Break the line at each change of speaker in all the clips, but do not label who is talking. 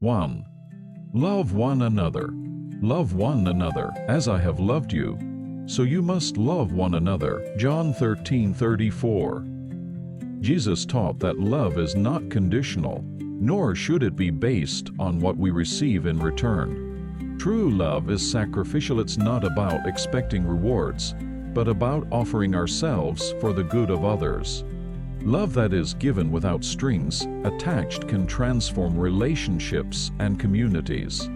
1. Love one another. Love one another as I have loved you, so you must love one another. John 13:34. Jesus taught that love is not conditional, nor should it be based on what we receive in return. True love is sacrificial. It's not about expecting rewards, but about offering ourselves for the good of others. Love that is given without strings attached can transform relationships and communities.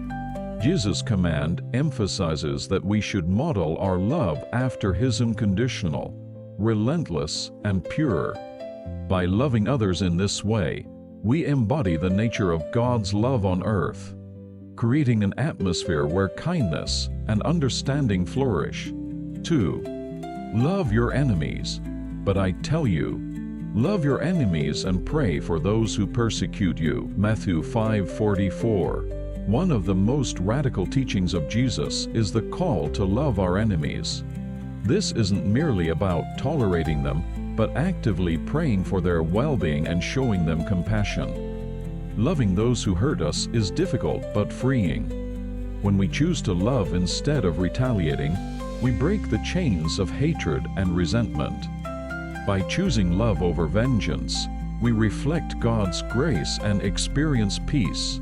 Jesus' command emphasizes that we should model our love after His unconditional, relentless, and pure. By loving others in this way, we embody the nature of God's love on earth, creating an atmosphere where kindness and understanding flourish. 2. Love your enemies. But I tell you, love your enemies and pray for those who persecute you. Matthew 5:44. One of the most radical teachings of Jesus is the call to love our enemies. This isn't merely about tolerating them, but actively praying for their well-being and showing them compassion. Loving those who hurt us is difficult but freeing. When we choose to love instead of retaliating, we break the chains of hatred and resentment. By choosing love over vengeance, we reflect God's grace and experience peace,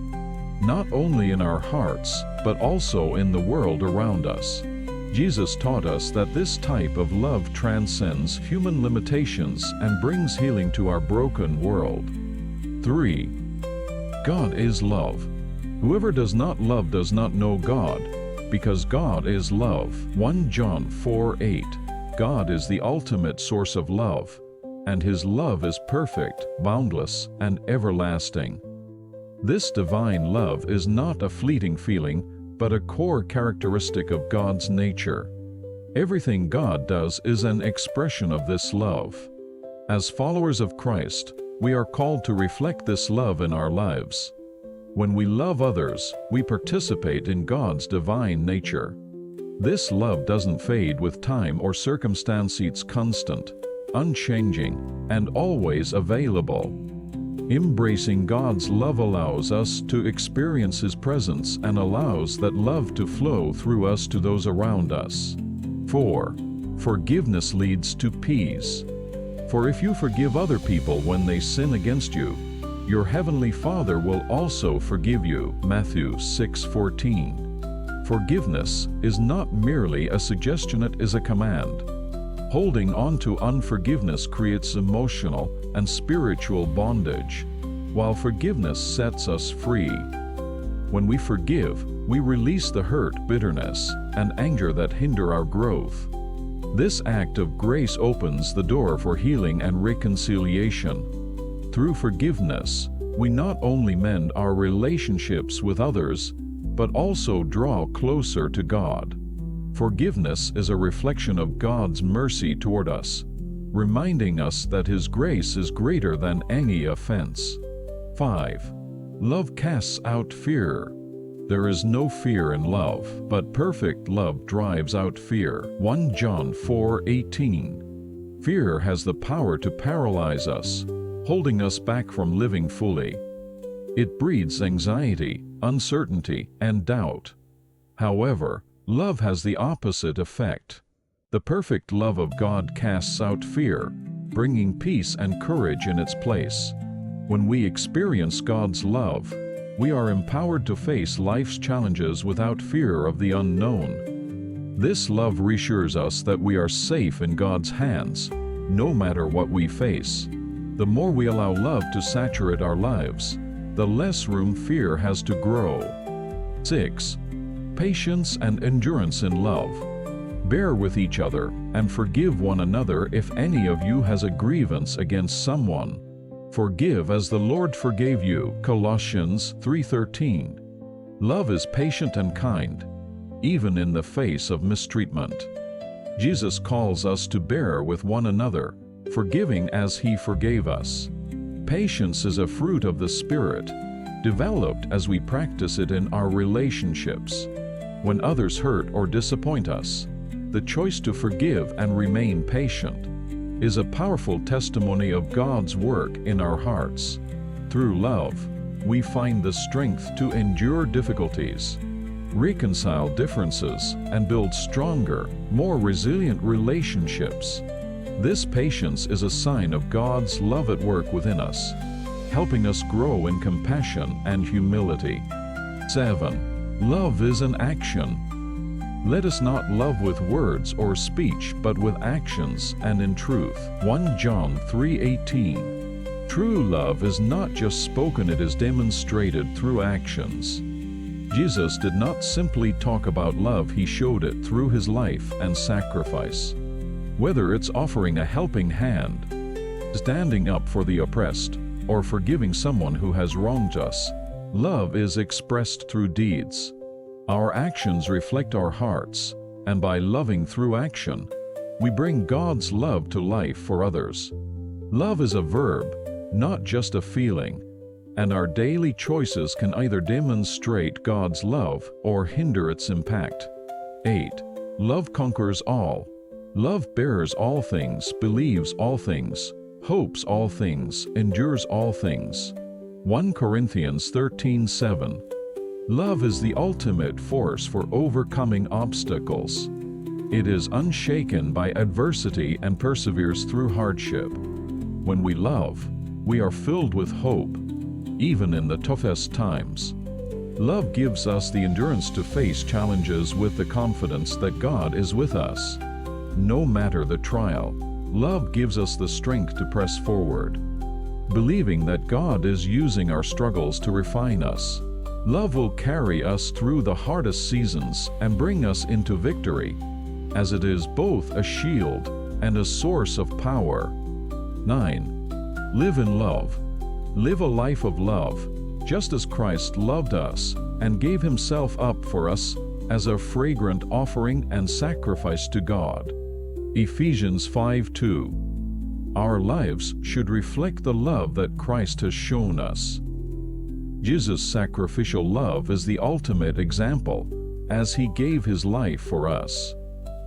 not only in our hearts, but also in the world around us. Jesus taught us that this type of love transcends human limitations and brings healing to our broken world. 3. God is love. Whoever does not love does not know God, because God is love. 1 John 4:8. God is the ultimate source of love, and His love is perfect, boundless, and everlasting. This divine love is not a fleeting feeling, but a core characteristic of God's nature. Everything God does is an expression of this love. As followers of Christ, we are called to reflect this love in our lives. When we love others, we participate in God's divine nature. This love doesn't fade with time or circumstance. It's constant, unchanging, and always available. Embracing God's love allows us to experience His presence and allows that love to flow through us to those around us. 4. Forgiveness leads to peace. For if you forgive other people when they sin against you, your heavenly Father will also forgive you. Matthew 6:14. Forgiveness is not merely a suggestion, it is a command. Holding on to unforgiveness creates emotional and spiritual bondage, while forgiveness sets us free. When we forgive, we release the hurt, bitterness, and anger that hinder our growth. This act of grace opens the door for healing and reconciliation. Through forgiveness, we not only mend our relationships with others, but also draw closer to God. Forgiveness is a reflection of God's mercy toward us, reminding us that His grace is greater than any offense. 5. Love casts out fear. There is no fear in love, but perfect love drives out fear. 1 John 4:18. Fear has the power to paralyze us, holding us back from living fully. It breeds anxiety, uncertainty, and doubt. However, love has the opposite effect. The perfect love of God casts out fear, bringing peace and courage in its place. When we experience God's love, we are empowered to face life's challenges without fear of the unknown. This love reassures us that we are safe in God's hands, no matter what we face. The more we allow love to saturate our lives, the less room fear has to grow. 6. Patience and endurance in love. Bear with each other and forgive one another if any of you has a grievance against someone. Forgive as the Lord forgave you. Colossians 3:13. Love is patient and kind, even in the face of mistreatment. Jesus calls us to bear with one another, forgiving as He forgave us. Patience is a fruit of the Spirit, developed as we practice it in our relationships. When others hurt or disappoint us, the choice to forgive and remain patient is a powerful testimony of God's work in our hearts. Through love, we find the strength to endure difficulties, reconcile differences, and build stronger, more resilient relationships. This patience is a sign of God's love at work within us, helping us grow in compassion and humility. 7. Love is an action. Let us not love with words or speech, but with actions and in truth. 1 John 3:18. True love is not just spoken, it is demonstrated through actions. Jesus did not simply talk about love, he showed it through his life and sacrifice. Whether it's offering a helping hand, standing up for the oppressed, or forgiving someone who has wronged us, love is expressed through deeds. Our actions reflect our hearts, and by loving through action, we bring God's love to life for others. Love is a verb, not just a feeling, and our daily choices can either demonstrate God's love or hinder its impact. 8. Love conquers all. Love bears all things, believes all things, hopes all things, endures all things. 1 Corinthians 13:7. Love is the ultimate force for overcoming obstacles. It is unshaken by adversity and perseveres through hardship. When we love, we are filled with hope, even in the toughest times. Love gives us the endurance to face challenges with the confidence that God is with us. No matter the trial, love gives us the strength to press forward, believing that God is using our struggles to refine us. Love will carry us through the hardest seasons and bring us into victory, as it is both a shield and a source of power. 9. Live in love. Live a life of love, just as Christ loved us and gave himself up for us as a fragrant offering and sacrifice to God. Ephesians 5:2. Our lives should reflect the love that Christ has shown us. Jesus' sacrificial love is the ultimate example, as he gave his life for us.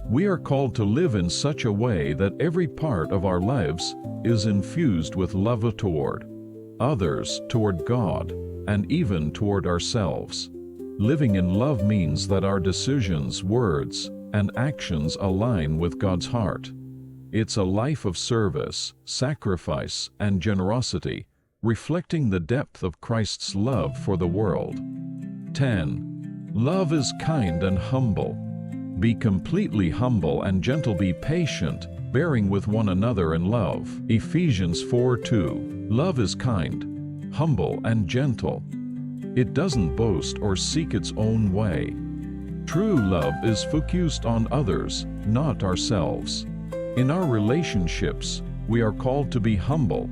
We are called to live in such a way that every part of our lives is infused with love toward others, toward God, and even toward ourselves. Living in love means that our decisions, words, and actions align with God's heart. It's a life of service, sacrifice, and generosity, reflecting the depth of Christ's love for the world. 10. Love is kind and humble. Be completely humble and gentle, be patient, bearing with one another in love. Ephesians 4:2. Love is kind, humble, and gentle. It doesn't boast or seek its own way. True love is focused on others, not ourselves. In our relationships, we are called to be humble,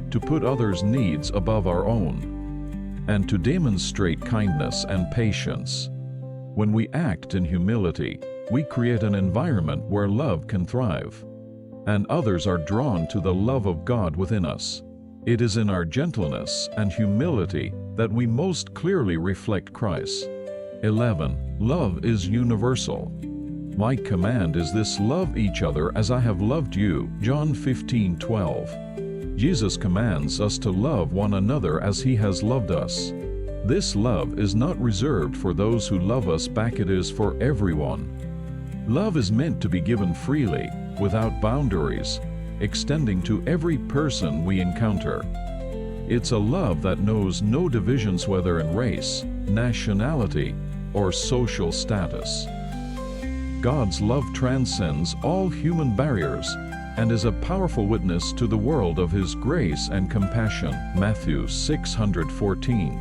to put others' needs above our own, and to demonstrate kindness and patience. When we act in humility, we create an environment where love can thrive, and others are drawn to the love of God within us. It is in our gentleness and humility that we most clearly reflect Christ. 11. Love is universal. My command is this: love each other as I have loved you. John 15:12. Jesus commands us to love one another as he has loved us. This love is not reserved for those who love us back, it is for everyone. Love is meant to be given freely, without boundaries, extending to every person we encounter. It's a love that knows no divisions, whether in race, nationality, or social status. God's love transcends all human barriers and is a powerful witness to the world of his grace and compassion. Matthew 6:14.